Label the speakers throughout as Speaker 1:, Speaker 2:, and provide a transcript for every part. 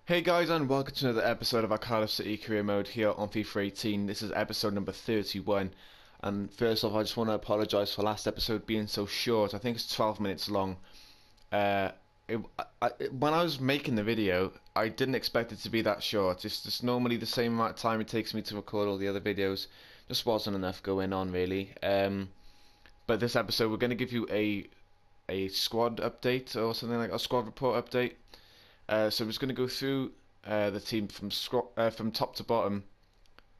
Speaker 1: Hey guys, and welcome to another episode of our Cardiff City career mode here on FIFA 18. This is episode number 31, and first off I just want to apologise for last episode being so short. I think it's 12 minutes long. uh, when I was making the video I didn't expect it to be that short. It's just normally the same amount of time it takes me to record all the other videos. Just wasn't enough going on really. But this episode we're going to give you a squad update, or something like a squad report update. So I'm just going to go through the team from top to bottom,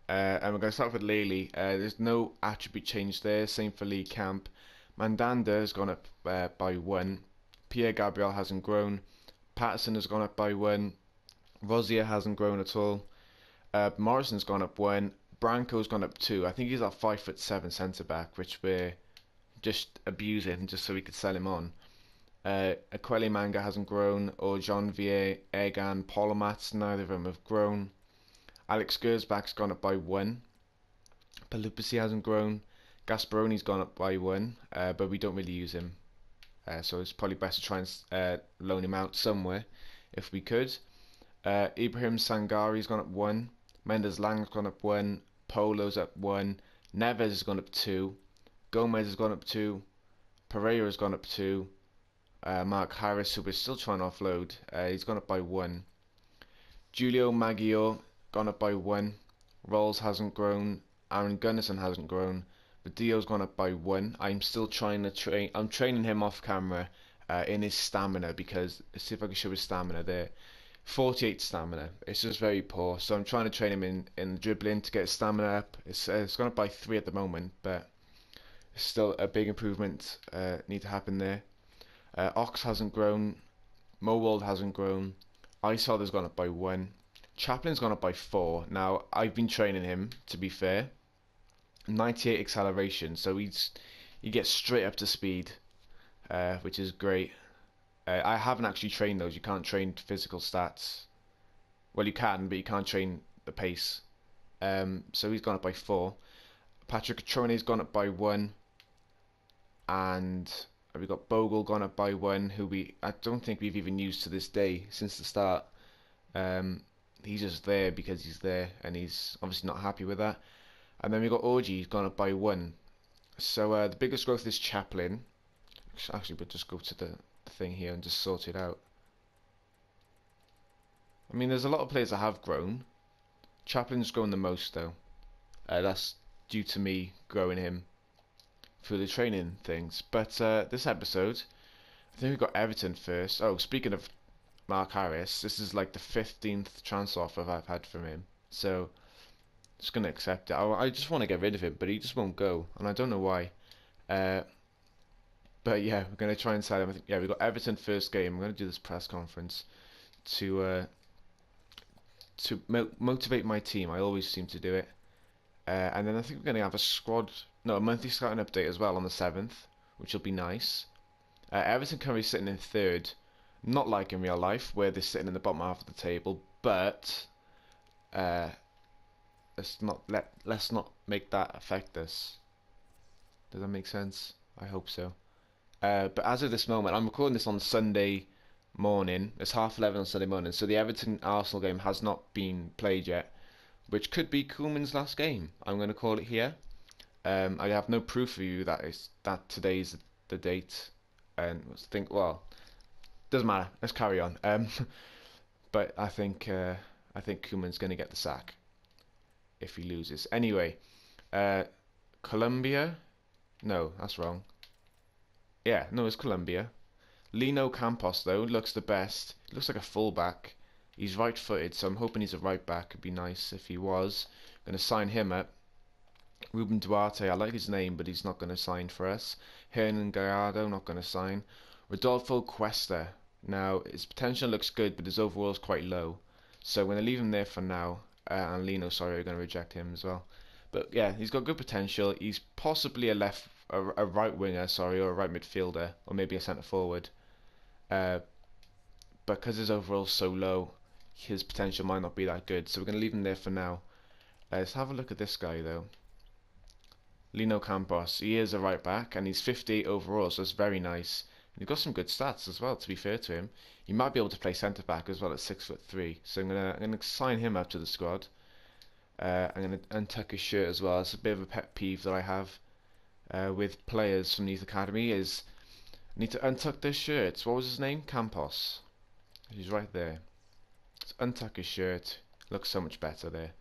Speaker 1: and we're going to start with Lely. There's no attribute change there. Same for Lee Camp. Mandanda has gone up by 1. Pierre Gabriel hasn't grown. Patterson has gone up by 1. Rosier hasn't grown at all. Morrison's gone up 1. Branco's gone up 2. I think he's our 5'7" centre back, which we're just abusing just so we could sell him on. Aquele Manga hasn't grown, or Janvier, Egan, Polomat, neither of them have grown. Alex Gersbach's gone up by 1. Palupisi hasn't grown. Gasparoni's gone up by 1, but we don't really use him. So it's probably best to try and loan him out somewhere, if we could. Ibrahim Sangari's gone up 1. Mendes Lang's gone up 1. Polo's up 1. Neves has gone up 2. Gomez has gone up 2. Pereira has gone up 2. Mark Harris, who we're still trying to offload, he's gone up by 1. Julio Maguio gone up by 1. Rolls hasn't grown. Aaron Gunnison hasn't grown. Vidio's gone up by 1. I'm still trying to train. I'm training him off camera in his stamina, because let's see if I can show his stamina there. 48 stamina. It's just very poor. So I'm trying to train him in dribbling to get his stamina up. It's gone up by 3 at the moment, but it's still a big improvement need to happen there. Ox hasn't grown. Mowold hasn't grown. Isol has gone up by 1. Chaplin's gone up by 4. Now, I've been training him, to be fair. 98 acceleration, so he gets straight up to speed, which is great. I haven't actually trained those. You can't train physical stats. Well, you can, but you can't train the pace. So he's gone up by 4. Patrick Catrone's gone up by 1. And we've got Bogle gone up by 1, who I don't think we've even used to this day since the start. He's just there because he's there, and he's obviously not happy with that. And then we've got Orgy gone up by 1. So the biggest growth is Chaplin. Actually, we'll just go to the thing here and just sort it out. I mean, there's a lot of players that have grown. Chaplin's grown the most, though. That's due to me growing him through the training things. But this episode, I think we've got Everton first. Oh, speaking of Mark Harris, this is like the 15th transfer offer I've had from him. So just gonna accept it. I just want to get rid of him, but he just won't go, and I don't know why. But yeah, we're gonna try and sell him. I think, yeah, we've got Everton first game. I'm gonna do this press conference to motivate my team. I always seem to do it. And then I think we're going to have a monthly scouting update as well on the 7th, which will be nice. Everton currently sitting in 3rd, not like in real life, where they're sitting in the bottom half of the table, but let's not make that affect us. Does that make sense? I hope so. But as of this moment, I'm recording this on Sunday morning. It's 11:30 on Sunday morning, so the Everton-Arsenal game has not been played yet, which could be Koeman's last game. I'm going to call it here. I have no proof for you that today's the date, and well, doesn't matter. Let's carry on. But I think Koeman's going to get the sack if he loses. Anyway, Colombia. No, that's wrong. Yeah, no, it's Colombia. Lino Campos though looks the best. He looks like a fullback. He's right-footed, so I'm hoping he's a right-back. It'd be nice if he was. I'm going to sign him up. Ruben Duarte, I like his name, but he's not going to sign for us. Hernan Gallardo, not going to sign. Rodolfo Cuesta. Now, his potential looks good, but his overall is quite low. So I'm going to leave him there for now. And Lino, sorry, we're going to reject him as well. But yeah, he's got good potential. He's possibly a right winger, sorry, or a right midfielder, or maybe a centre forward. But because his overall is so low, his potential might not be that good, so we're going to leave him there for now. Let's have a look at this guy though. Lino Campos, he is a right back and he's 58 overall, so that's very nice. He's got some good stats as well, to be fair to him. He might be able to play centre-back as well at 6'3". So I'm gonna sign him up to the squad. I'm gonna untuck his shirt as well. It's a bit of a pet peeve that I have with players from the youth academy is I need to untuck their shirts. What was his name? Campos. He's right there. Let's untuck his shirt. Looks so much better there.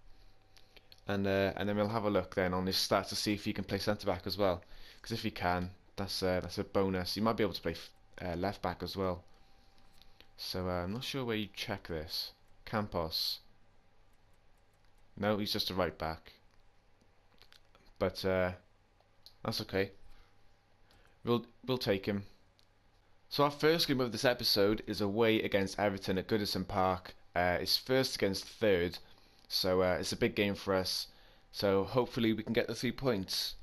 Speaker 1: And then we'll have a look then on his stats to see if he can play centre back as well. Because if he can, that's a bonus. He might be able to play left back as well. So I'm not sure where you check this. Campos. No, he's just a right back. But that's okay. We'll take him. So our first game of this episode is away against Everton at Goodison Park. It's first against third, so it's a big game for us. So hopefully we can get the 3 points.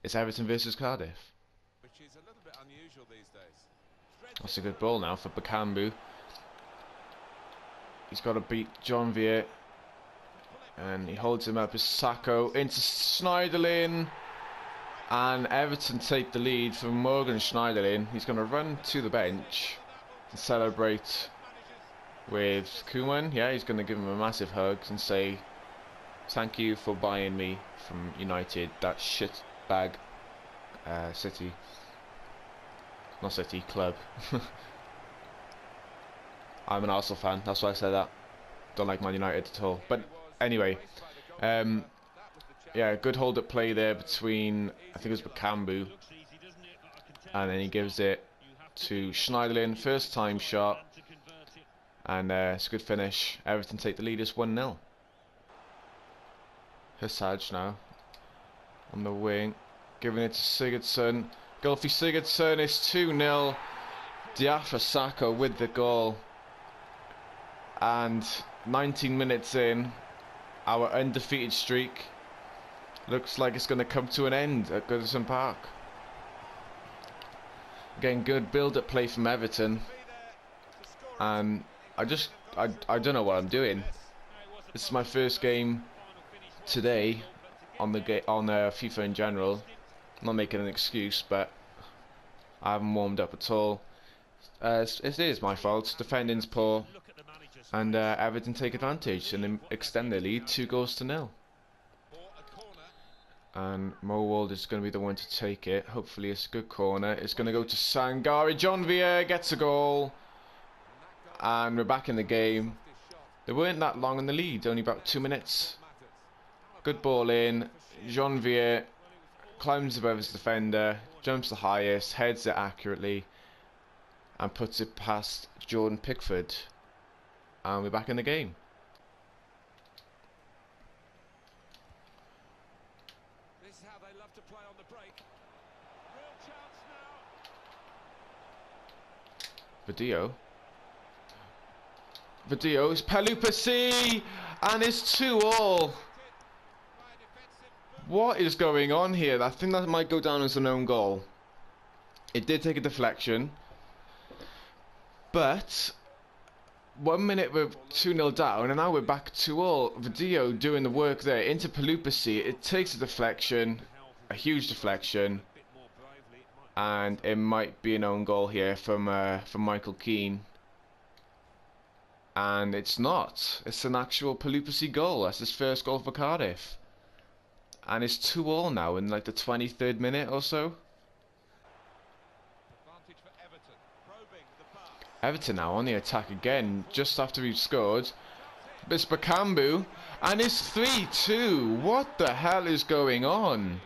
Speaker 1: It's Everton versus Cardiff.
Speaker 2: Which is a little bit unusual these days.
Speaker 1: That's a good ball now for Bakambu. He's got to beat John Vier. And he holds him up as Sacco into Schneiderlin. And Everton take the lead from Morgan Schneiderlin. He's going to run to the bench and celebrate with Koeman. Yeah, he's going to give him a massive hug and say, thank you for buying me from United, that shit bag City. Not City, club. I'm an Arsenal fan, that's why I said that. Don't like Man United at all. But anyway, yeah, good hold-up play there between, I think it was Bakambu, and then he gives it to Schneiderlin, first time shot, and it's a good finish. Everton take the lead, it's 1-0. Hysaj now on the wing, giving it to Sigurdsson. Goal for Sigurdsson, it's 2-0. Diafra Sakho with the goal, and 19 minutes in, our undefeated streak looks like it's going to come to an end at Goodison Park. Again, good build-up play from Everton, and I don't know what I'm doing. This is my first game today on FIFA in general. I'm not making an excuse, but I haven't warmed up at all. It is my fault. Defending's poor, and Everton take advantage and then extend their lead 2-0. And Mowald is going to be the one to take it. Hopefully it's a good corner. It's going to go to Sangari. John Vier gets a goal. And we're back in the game. They weren't that long in the lead, only about 2 minutes. Good ball in. John Vier climbs above his defender, jumps the highest, heads it accurately, and puts it past Jordan Pickford. And we're back in the game. Video's Palupasi, and it's 2-2. What is going on here? I think that might go down as an own goal. It did take a deflection, but 1 minute we're 2-0 down, and now we're back 2-2. Video doing the work there into Palupasi. It takes a deflection, a huge deflection, and it might be an own goal here from Michael Keane. And it's not. It's an actual Palupasi goal. That's his first goal for Cardiff. And it's 2-2 now in like the 23rd minute or so. Everton now on the attack again, just after we've scored. It's Bakambu, and it's 3-2. What the hell is going on?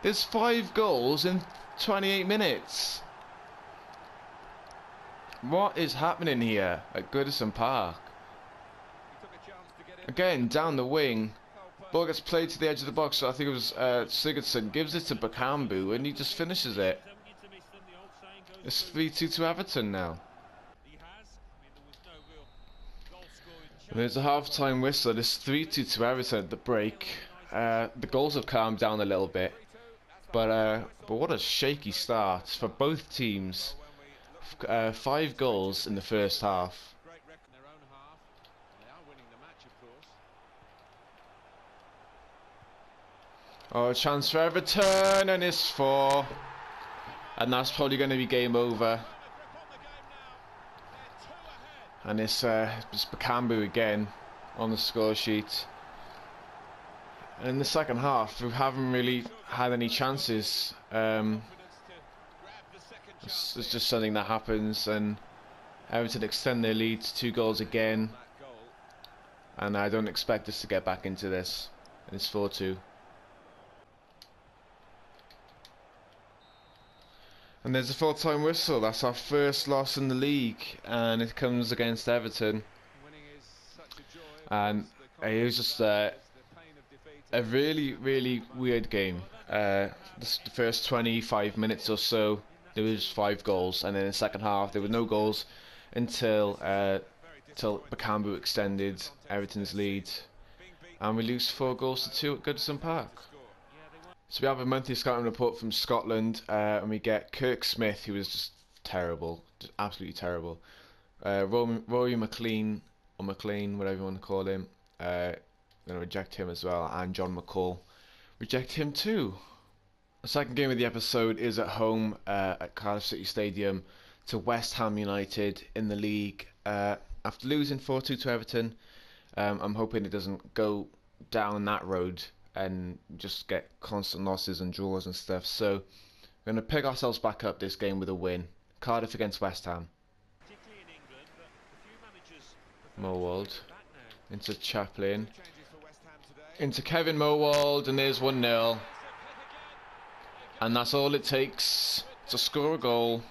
Speaker 1: There's 5 goals in 28 minutes. What is happening here at Goodison Park? Again, down the wing. Ball gets played to the edge of the box. So I think it was Sigurdsson. Gives it to Bakambu, and he just finishes it. It's 3-2 to Everton now. And there's a half-time whistle. It's 3-2 to Everton at the break. The goals have calmed down a little bit. But what a shaky start for both teams. 5 goals in the first half. Oh, a chance for Everton, and it's 4. And that's probably going to be game over. And it's Bakambu again on the score sheet. And in the second half, we haven't really had any chances. It's just something that happens, and Everton extend their lead to 2 goals again. And I don't expect us to get back into this. It's 4-2. And there's a full-time whistle. That's our first loss in the league, and it comes against Everton. And it was just a really, really weird game. The first 25 minutes or so, there was 5 goals, and then in the second half, there were no goals until Bakambu extended Everton's lead, and we lose 4 goals to 2 at Goodison Park. So we have a monthly scouting report from Scotland, and we get Kirk Smith, who was just terrible, just absolutely terrible. Rory McLean, or McLean, whatever you want to call him, going to reject him as well, and John McCall, reject him too. The second game of the episode is at home at Cardiff City Stadium to West Ham United in the league. After losing 4-2 to Everton, I'm hoping it doesn't go down that road and just get constant losses and draws and stuff. So we're going to pick ourselves back up this game with a win. Cardiff against West Ham. Mowald into Chaplin, into Kevin Mowald, and there's 1-0. And that's all it takes to score a goal.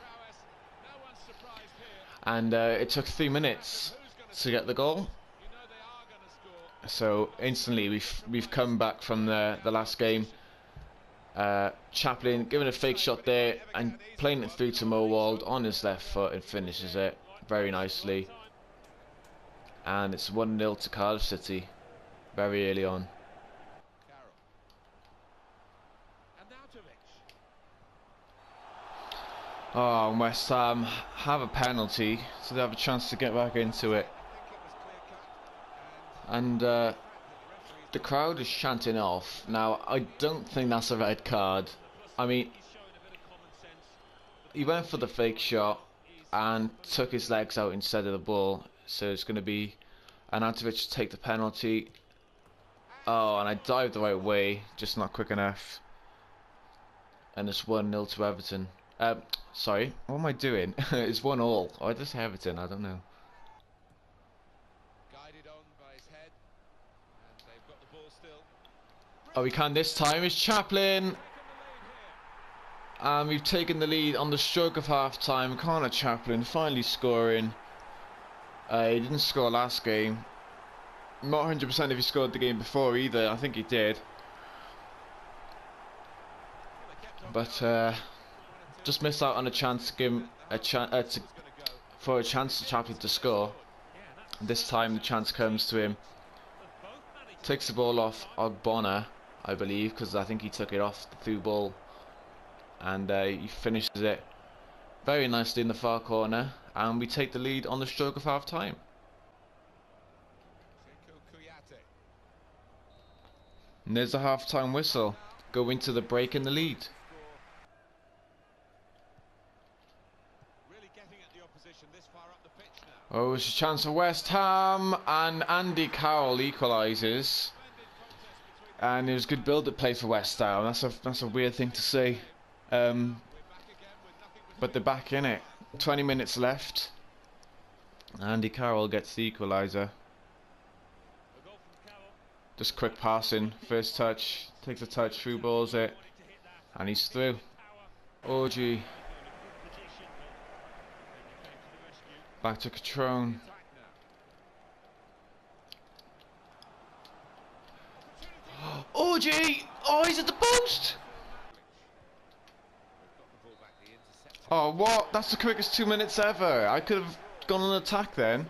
Speaker 1: And it took 3 minutes to get the goal. So instantly we've come back from the last game. Chaplin giving a fake shot there and playing it through to Mowald on his left foot and finishes it very nicely. And it's 1-0 to Cardiff City very early on. Oh, and West Ham have a penalty, so they have a chance to get back into it. And the crowd is chanting off. Now, I don't think that's a red card. I mean, he went for the fake shot and took his legs out instead of the ball. So it's going to be Anatovic to take the penalty. Oh, and I dived the right way, just not quick enough. And it's 1-0 to Everton. Sorry, what am I doing? It's 1-1. Oh, I just say Everton, I don't know. Oh, we can this time. It's Chaplin. And we've taken the lead on the stroke of half-time. Connor Chaplin finally scoring. He didn't score last game. I'm not 100% if he scored the game before either. I think he did. But just missed out on a chance to give him a chance to Chaplin to score. This time the chance comes to him. Takes the ball off Ogbonna, I believe, because I think he took it off the through ball, and he finishes it very nicely in the far corner, and we take the lead on the stroke of half time. And there's a half time whistle. Go into the break in the lead. Oh, it's a chance for West Ham, and Andy Carroll equalises. And it was good build-up play for West Ham. That's a weird thing to say, but they're back in it. 20 minutes left. Andy Carroll gets the equaliser. Just quick passing, first touch, takes a touch, through balls it, and he's through. Orgy. Back to Catrone. Orgy! Oh, he's at the post! Oh, what? That's the quickest 2 minutes ever. I could have gone on attack then.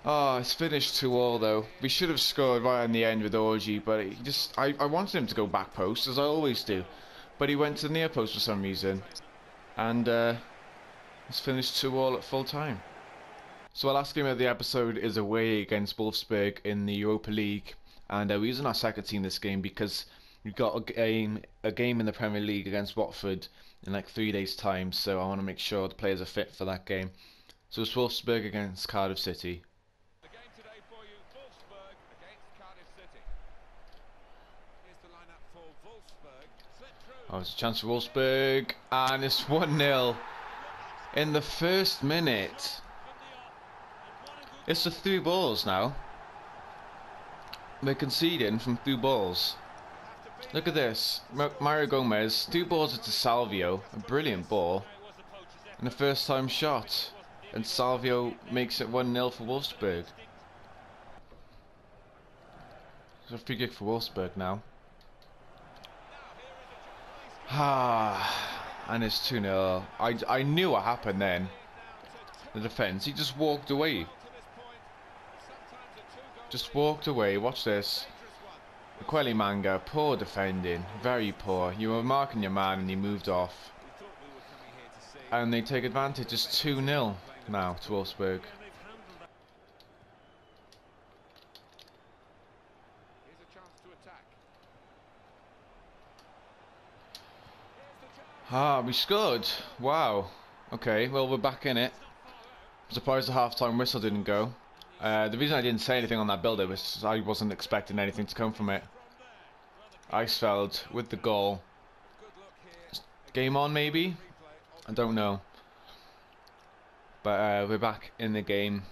Speaker 1: Oh, it's finished 2-2 though. We should have scored right in the end with Orgy, but he just... I wanted him to go back post, as I always do. But he went to the near post for some reason. And it's finished 2-2 at full time. So our last game of the episode is away against Wolfsburg in the Europa League, and we're using our second team this game because We've got a game in the Premier League against Watford in like 3 days' time, so I want to make sure the players are fit for that game. So it's Wolfsburg against Cardiff City.
Speaker 2: The game today for you, Wolfsburg against Cardiff City. Here's the lineup for Wolfsburg. Slip through.
Speaker 1: Oh, it's a chance for Wolfsburg, and it's 1-0 in the first minute. It's the through balls now. They're conceding from through balls. Look at this. Mario Gomez, through balls to Salvio, a brilliant ball, and a first time shot. And Salvio makes it 1-0 for Wolfsburg. It's a free kick for Wolfsburg now. And it's 2-0. I knew what happened then. The defence, he just walked away. Just walked away. Watch this. Quelly Manga, poor defending, very poor. You were marking your man and he moved off. And they take advantage. It's 2-0 now to Wolfsburg.
Speaker 2: Here's a chance to attack.
Speaker 1: We scored. Wow. Okay, well, we're back in it. I'm surprised the half-time whistle didn't go. The reason I didn't say anything on that build-up was I wasn't expecting anything to come from it. Eisfeld with the goal. Game on, maybe? I don't know. But we're back in the game.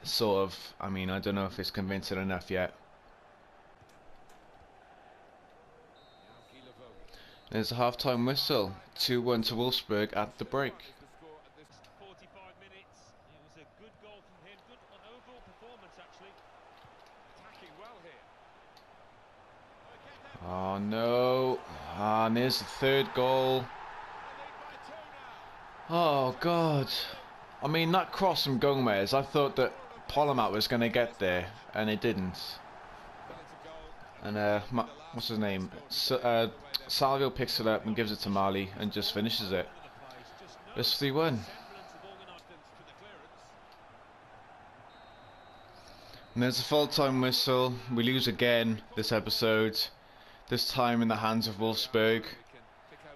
Speaker 1: Sort of. I mean, I don't know if it's convincing enough yet. There's a half-time whistle. 2-1 to Wolfsburg at the break.
Speaker 3: 45 minutes. It was a good goal from him. Good on overall performance, actually.
Speaker 2: Attacking well here.
Speaker 1: Oh no. And there's the third goal. Oh god. I mean, that cross from Gomez, I thought that Polomat was going to get there, and it didn't. And what's his name? Salvio picks it up and gives it to Mali and just finishes it. It's 3-1. And there's a full-time whistle. We lose again this episode. This time in the hands of Wolfsburg.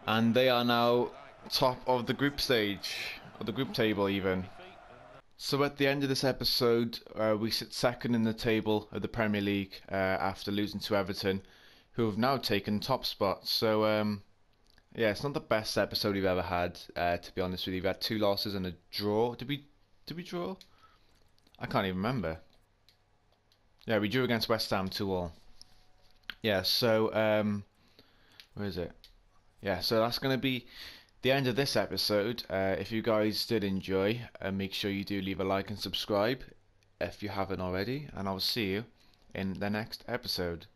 Speaker 1: And they are now top of the group stage. Or the group table even. So at the end of this episode, we sit second in the table of the Premier League after losing to Everton, who have now taken top spot. So yeah, it's not the best episode we've ever had, to be honest with you. We've had 2 losses and a draw. Did we draw? I can't even remember. Yeah, we drew against West Ham 2-2. Yeah, so where is it? Yeah, so that's going to be the end of this episode. If you guys did enjoy, make sure you do leave a like and subscribe if you haven't already, and I'll see you in the next episode.